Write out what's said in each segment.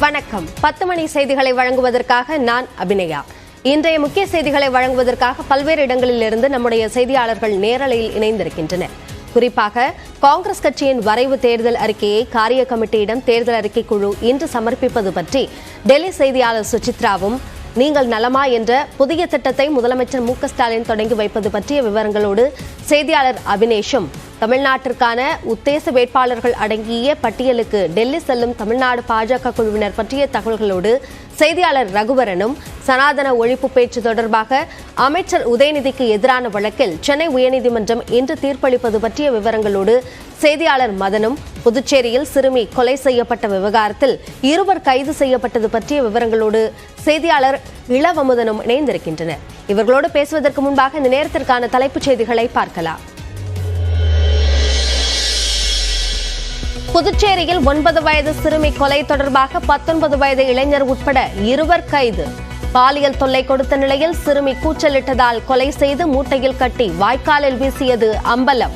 வணக்கம். 10 மணி செய்திகளை வழங்குவதற்காக நான் அபிநயா. இன்றைய முக்கிய செய்திகளை வழங்குவதற்காக பல்வேறு இடங்களிலிருந்து நம்முடைய செய்தியாளர்கள் நேரலையில் இணைந்திருக்கின்றனர். குறிப்பாக காங்கிரஸ் கட்சியின் வரைவு தேர்தல் அறிக்கையை காரிய கமிட்டியிடம் தேர்தல் அறிக்கை குழு இன்று சமர்ப்பிப்பது பற்றி டெல்லி செய்தியாளர் சுசித்ராவும், நீங்கள் நலமா என்ற புதிய திட்டத்தை முதலமைச்சர் மு க ஸ்டாலின் தொடங்கி வைப்பது பற்றிய விவரங்களோடு செய்தியாளர் அபினேஷும், தமிழ்நாட்டிற்கான உத்தேச வேட்பாளர்கள் அடங்கிய பட்டியலுக்கு டெல்லி செல்லும் தமிழ்நாடு பாஜக குழுவினர் பற்றிய தகவல்களோடு செய்தியாளர் ரகுவரனும், சனாதன ஒழிப்பு பேச்சு தொடர்பாக அமைச்சர் உதயநிதிக்கு எதிரான வழக்கில் சென்னை உயர்நீதிமன்றம் இன்று தீர்ப்பளிப்பது பற்றிய விவரங்களோடு செய்தியாளர் மதனும், புதுச்சேரியில் சிறுமி கொலை செய்யப்பட்ட விவகாரத்தில் 2 கைது செய்யப்பட்டது பற்றிய விவரங்களோடு செய்தியாளர் இளவமுதனும் இணைந்திருக்கின்றனர். இவர்களோடு பேசுவதற்கு முன்பாக இந்த நேரத்திற்கான தலைப்புச் செய்திகளை பார்க்கலாம். புதுச்சேரியில் 9 வயது சிறுமி கொலை தொடர்பாக 19 வயது இளைஞர் உட்பட 2 கைது. பாலியல் தொல்லை கொடுத்த நிலையில் சிறுமி கூச்சலிட்டதால் கொலை செய்து மூட்டையில் கட்டி வாய்க்காலில் வீசியது அம்பலம்.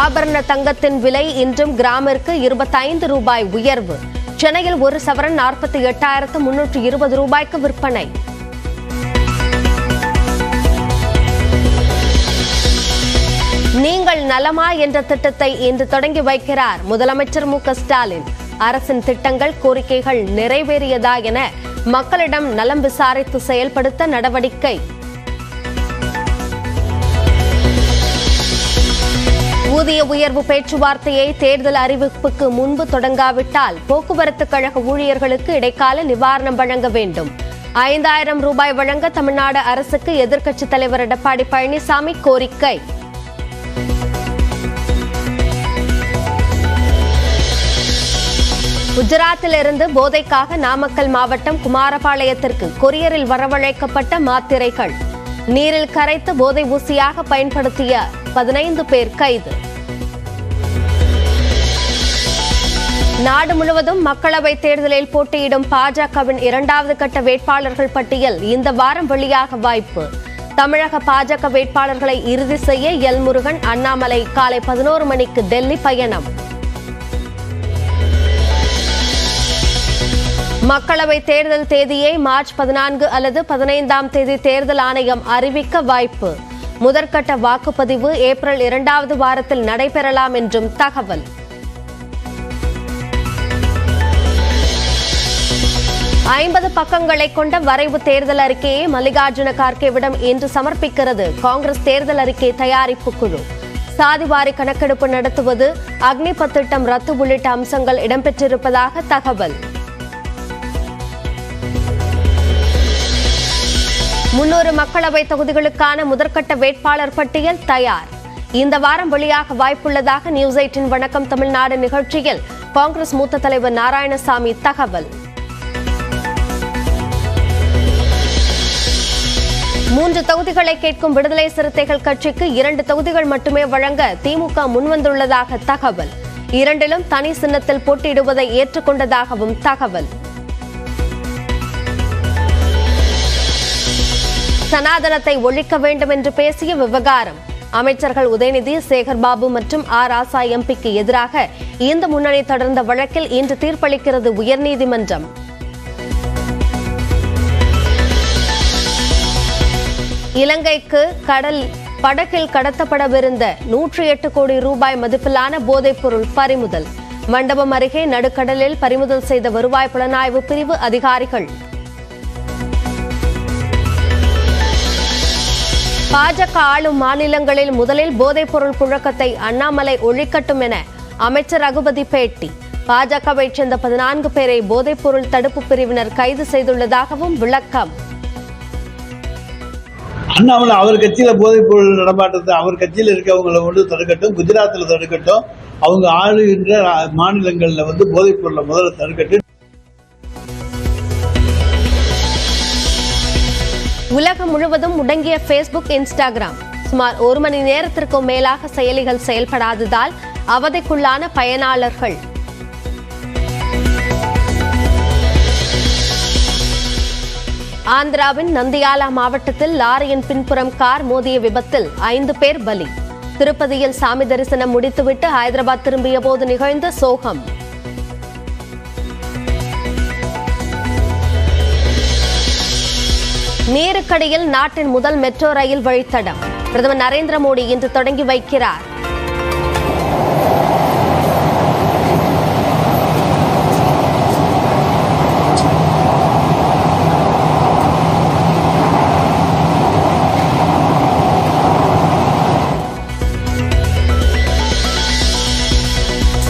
ஆபரண தங்கத்தின் விலை இன்றும் கிராமிற்கு 25 ரூபாய் உயர்வு. சென்னையில் 1 சவரன் 48,320 ரூபாய்க்கு விற்பனை. நீங்கள் நலமா என்ற திட்டத்தை இன்று தொடங்கி வைக்கிறார் முதலமைச்சர் மு க ஸ்டாலின். அரசின் திட்டங்கள், கோரிக்கைகள் நிறைவேறியதா என மக்களிடம் நலம் விசாரித்து செயல்படுத்த நடவடிக்கை. ஊதிய உயர்வு பேச்சுவார்த்தையை தேர்தல் அறிவிப்புக்கு முன்பு தொடங்காவிட்டால் போக்குவரத்து கழக ஊழியர்களுக்கு இடைக்கால நிவாரணம் வழங்க வேண்டும். 5,000 ரூபாய் வழங்க தமிழ்நாடு அரசுக்கு எதிர்க்கட்சித் தலைவர் எடப்பாடி பழனிசாமி கோரிக்கை. குஜராத்தில் இருந்து போதைக்காக நாமக்கல் மாவட்டம் குமாரபாளையத்திற்கு கொரியரில் வரவழைக்கப்பட்ட மாத்திரைகள். நீரில் கரைத்து போதை ஊசியாக பயன்படுத்திய 15 பேர் கைது. நாடு முழுவதும் மக்களவைத் தேர்தலில் போட்டியிடும் பாஜகவின் 2வது கட்ட வேட்பாளர்கள் பட்டியல் இந்த வாரம் வெளியாக வாய்ப்பு. தமிழக பாஜக வேட்பாளர்களை இறுதி செய்ய எல் முருகன், அண்ணாமலை காலை 11 மணிக்கு டெல்லி பயணம். மக்களவைத் தேர்தல் தேதியை மார்ச் 14 அல்லது 15ஆம் தேதி தேர்தல் ஆணையம் அறிவிக்க வாய்ப்பு. முதற்கட்ட வாக்குப்பதிவு ஏப்ரல் 2வது வாரத்தில் நடைபெறலாம் என்றும் தகவல். ஐம்பது பக்கங்களை கொண்ட வரைவு தேர்தல் அறிக்கையை மல்லிகார்ஜுன கார்கேவிடம் இன்று சமர்ப்பிக்கிறது காங்கிரஸ் தேர்தல் அறிக்கை தயாரிப்பு குழு. சாதிவாரி கணக்கெடுப்பு நடத்துவது, அக்னிபத் திட்டம் ரத்து உள்ளிட்ட அம்சங்கள் இடம்பெற்றிருப்பதாக தகவல். 300 மக்களவை தொகுதிகளுக்கான முதற்கட்ட வேட்பாளர் பட்டியல் தயார். இந்த வாரம் வெளியாக வாய்ப்புள்ளதாக நியூஸ் 18 வணக்கம் தமிழ்நாடு நிகழ்ச்சியில் காங்கிரஸ் மூத்த தலைவர் நாராயணசாமி தகவல். 3 தொகுதிகளை கேட்கும் விடுதலை சிறுத்தைகள் கட்சிக்கு 2 தொகுதிகள் மட்டுமே வழங்க திமுக முன்வந்துள்ளதாக தகவல். 2லும் தனி சின்னத்தில் போட்டியிடுவதை ஏற்றுக்கொண்டதாகவும் தகவல். சனாதனத்தை ஒழிக்க வேண்டும் என்று பேசிய விவகாரம். அமைச்சர்கள் உதயநிதி, சேகர்பாபு மற்றும் ராசா எம்பிக்கு எதிராக இந்த முன்னணி தொடர்ந்த வழக்கில் இன்று தீர்ப்பளிக்கிறது உயர்நீதிமன்றம். இலங்கைக்கு படகில் கடத்தப்படவிருந்த 108 கோடி ரூபாய் மதிப்பிலான போதைப் பொருள் பறிமுதல். மண்டபம் அருகே நடுக்கடலில் பறிமுதல் செய்த வருவாய் புலனாய்வு பிரிவு அதிகாரிகள். பாஜக ஆளும் மாநிலங்களில் முதலில் போதைப் பொருள் புழக்கத்தை அண்ணாமலை ஒழிக்கட்டும் என அமைச்சர் ரகுபதி பேட்டி. பாஜகவைச் சேர்ந்த 14 பேரை போதைப் பொருள் தடுப்பு பிரிவினர் கைது செய்துள்ளதாகவும் விளக்கம். அண்ணாமலை அவர் கட்சியில போதைப் பொருள் நடமாட்டத்தை அவர் கட்சியில் இருக்கவங்களை கொண்டு தடுக்கட்டும், குஜராத்தில் தடுக்கட்டும், அவங்க ஆளுகின்ற மாநிலங்கள்ல போதைப் பொருளை முதல்ல தடுக்கட்டும். உலகம் முழுவதும் முடங்கிய பேஸ்புக், இன்ஸ்டாகிராம். சுமார் 1 மணி நேரத்திற்கும் மேலாக செயலிகள் செயல்படாததால் அவதிக்குள்ளான பயனாளர்கள். ஆந்திராவின் நந்தியாலா மாவட்டத்தில் லாரியின் பின்புறம் கார் மோதிய விபத்தில் 5 பேர் பலி. திருப்பதியில் சாமி தரிசனம் முடித்துவிட்டு ஹைதராபாத் திரும்பிய போது நிகழ்ந்த சோகம். நீருக்கடியில் நாட்டின் முதல் மெட்ரோ ரயில் வழித்தடம் பிரதமர் நரேந்திர மோடி இன்று தொடங்கி வைக்கிறார்.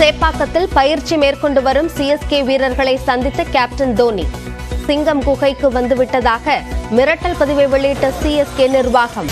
சேப்பாக்கத்தில் பயிற்சி மேற்கொண்டு வரும் சிஎஸ்கே வீரர்களை சந்தித்த கேப்டன் தோனி சிங்கம் குகைக்கு வந்துவிட்டதாக மிரட்டல் பதிவை வெளியிட்ட சிஎஸ்கே நிர்வாகம்.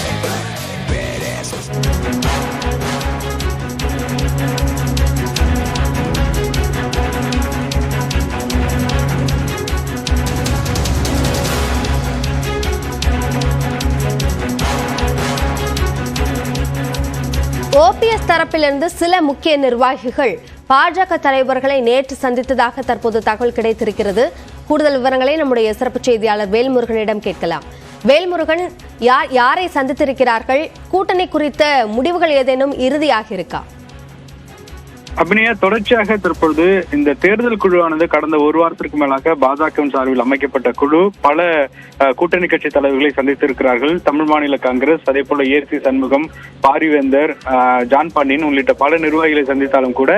ஓபிஎஸ் தரப்பிலிருந்து சில முக்கிய நிர்வாகிகள் பாஜக தலைவர்களை நேற்று சந்தித்ததாக தற்போது தகவல் கிடைத்திருக்கிறது. கூடுதல் விவரங்களை நம்முடைய சிறப்பு செய்தியாளர் வேல்முருகனிடம் கேட்கலாம். வேல்முருகன், யாரை சந்தித்திருக்கிறார்கள்? கூட்டணி குறித்த முடிவுகள் ஏதேனும் இறுதியாக இருக்கா? அபிநயா, தொடர்ச்சியாக தற்பொழுது இந்த தேர்தல் குழுவானது கடந்த ஒரு வாரத்திற்கு மேலாக பாஜகவின் சார்பில் அமைக்கப்பட்ட குழு பல கூட்டணி கட்சி தலைவர்களை சந்தித்திருக்கிறார்கள். தமிழ் மாநில காங்கிரஸ், அதே போல ஏசி சண்முகம், பாரிவேந்தர், ஜான் பாண்டியன் உள்ளிட்ட பல நிர்வாகிகளை சந்தித்தாலும் கூட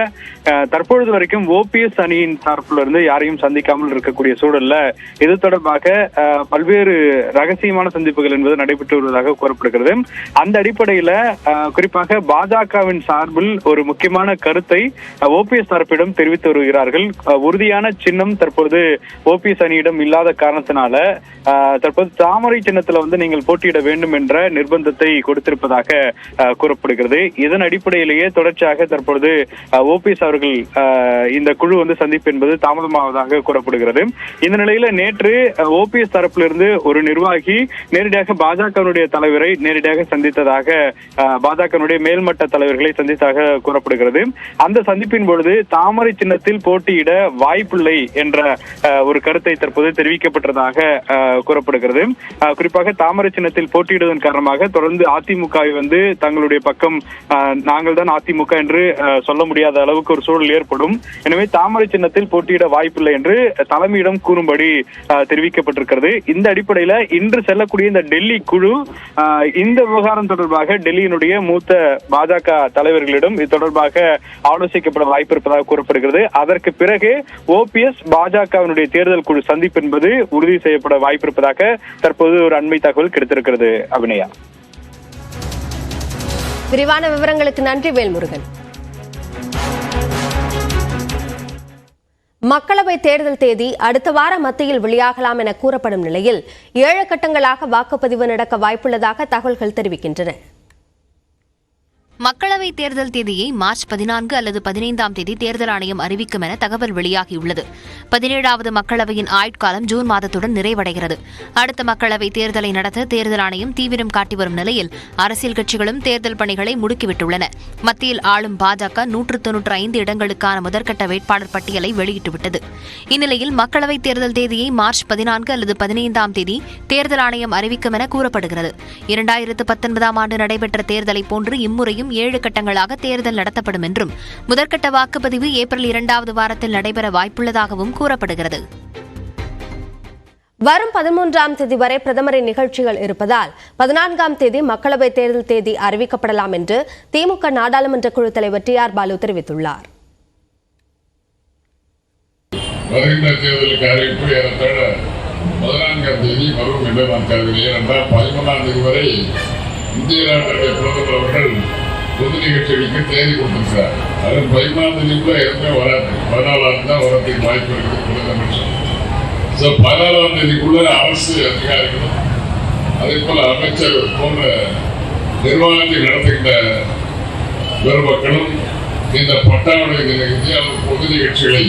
தற்பொழுது வரைக்கும் ஓபிஎஸ் அணியின் சார்பிலிருந்து யாரையும் சந்திக்காமல் இருக்கக்கூடிய சூழல்ல இது தொடர்பாக பல்வேறு ரகசியமான சந்திப்புகள் என்பது நடைபெற்று வருவதாக கூறப்படுகிறது. அந்த அடிப்படையில குறிப்பாக பாஜகவின் சார்பில் ஒரு முக்கியமான கருத்தை ஓபிஎஸ் தரப்பிடம் தெரிவித்து வருகிறார்கள். உறுதியான சின்னம் தற்போது ஓபிஎஸ் அணியிடம் இல்லாத காரணத்தினால தற்போது தாமரை சின்னத்துல நீங்கள் போட்டியிட வேண்டும் என்ற நிர்பந்தத்தை கொடுத்திருப்பதாக கூறப்படுகிறது. இதன் அடிப்படையிலேயே தொடர்ச்சியாக தற்பொழுது ஓபிஎஸ் அவர்கள் இந்த குழு சந்திப்பு என்பது தாமதமாவதாக கூறப்படுகிறது. இந்த நிலையில நேற்று ஓபிஎஸ் தரப்பிலிருந்து ஒரு நிர்வாகி நேரடியாக பாஜகவினுடைய தலைவரை நேரடியாக சந்தித்ததாக பாஜகவினுடைய மேல்மட்ட தலைவர்களை சந்தித்ததாக கூறப்படுகிறது. அந்த சந்திப்பின் பொழுது தாமரை சின்னத்தில் போட்டியிட வாய்ப்பில்லை என்ற ஒரு கருத்தை தற்போது தெரிவிக்கப்பட்டதாக கூறப்படுகிறது. குறிப்பாக தாமரை சின்னத்தில் போட்டியிடுவதன் காரணமாக தொடர்ந்து அதிமுகவை தங்களுடைய பக்கம் நாங்கள் தான் அதிமுக என்று சொல்ல முடியாத அளவுக்கு ஒரு சூழல் ஏற்படும். எனவே தாமரை சின்னத்தில் போட்டியிட வாய்ப்பில்லை என்று தலைமையிடம் கூறும்படி தெரிவிக்கப்பட்டிருக்கிறது. இந்த அடிப்படையில் இன்று செல்லக்கூடிய இந்த டெல்லி குழு இந்த விவகாரம் தொடர்பாக டெல்லியினுடைய மூத்த பாஜக தலைவர்களிடம் இது தொடர்பாக ஆலோசிக்கப்பட வாய்ப்பு இருப்பதாக கூறப்படுகிறது. அதற்கு பிறகு ஓபிஎஸ் பாஜகவினுடைய தேர்தல் குழு சந்திப்பு என்பது உறுதி செய்யப்பட வாய்ப்பு இருப்பதாக தற்போது ஒரு அண்மை தகவல் கிடைத்திருக்கிறது. அபிநயா, விரிவான விவரங்களுக்கு நன்றி வேல்முருகன். மக்களவை தேர்தல் தேதி அடுத்த வார மத்தியில் வெளியாகலாம் என கூறப்படும் நிலையில் 7 கட்டங்களாக வாக்குப்பதிவு நடக்க வாய்ப்புள்ளதாக தகவல்கள் தெரிவிக்கின்றன. மக்களவைத் தேர்தல் தேதியை மார்ச் 14 அல்லது 15ஆம் தேதி தேர்தல் ஆணையம் அறிவிக்கும் என தகவல் வெளியாகியுள்ளது. 17வது மக்களவையின் ஆயுட்காலம் ஜூன் மாதத்துடன் நிறைவடைகிறது. அடுத்த மக்களவைத் தேர்தலை நடத்த தேர்தல் ஆணையம் தீவிரம் காட்டி வரும் நிலையில் அரசியல் கட்சிகளும் தேர்தல் பணிகளை முடுக்கிவிட்டுள்ளன. மத்தியில் ஆளும் பாஜக 195 இடங்களுக்கான முதற்கட்ட வேட்பாளர் பட்டியலை வெளியிட்டுவிட்டது. இந்நிலையில் மக்களவைத் தேர்தல் தேதியை மார்ச் 14 அல்லது 15ஆம் தேதி தேர்தல் ஆணையம் அறிவிக்கும் என கூறப்படுகிறது. 2019ஆம் ஆண்டு நடைபெற்ற தேர்தலை போன்று இம்முறையும் 7 கட்டங்களாக தேர்தல் நடத்தப்படும் என்றும் முதற்கட்ட வாக்குப்பதிவு ஏப்ரல் 2வது வாரத்தில் நடைபெற வாய்ப்புள்ளதாகவும் கூறப்படுகிறது. வரும் 13ஆம் தேதி வரை பிரதமரின் நிகழ்ச்சிகள் இருப்பதால் 14ஆம் தேதி மக்களவைத் தேர்தல் தேதி அறிவிக்கப்படலாம் என்று திமுக நாடாளுமன்ற குழு தலைவர் டி.ஆர். பாலு தெரிவித்துள்ளார். வருகின்ற தேர்தலுக்கு அறிவிப்பு ஏறத்தாழ 14ஆம் தேதி வரும் என்று நான் கருதுகிறேன். என்றால் 13ஆம் தேதி வரை இந்திய நாட்டுடைய பிரதமர் அவர்கள் பொது நிகழ்ச்சிகளுக்கு தேதி கொடுத்திருக்கிறார். அது 15ஆம் தேதி கூட எதுவுமே வராது. 14ஆம் தான் வரத்துக்கு வாய்ப்பு இருக்குது பிரதமர். 14ஆம் தேதிக்குள்ள அரசு அதிகாரிகளும் அதே போல அமைச்சர் போன்ற நிர்வாகத்தை நடத்துகின்ற பெருமக்களும் இந்த பட்டாவுடைய நிகழ்ச்சி பொது நிகழ்ச்சிகளை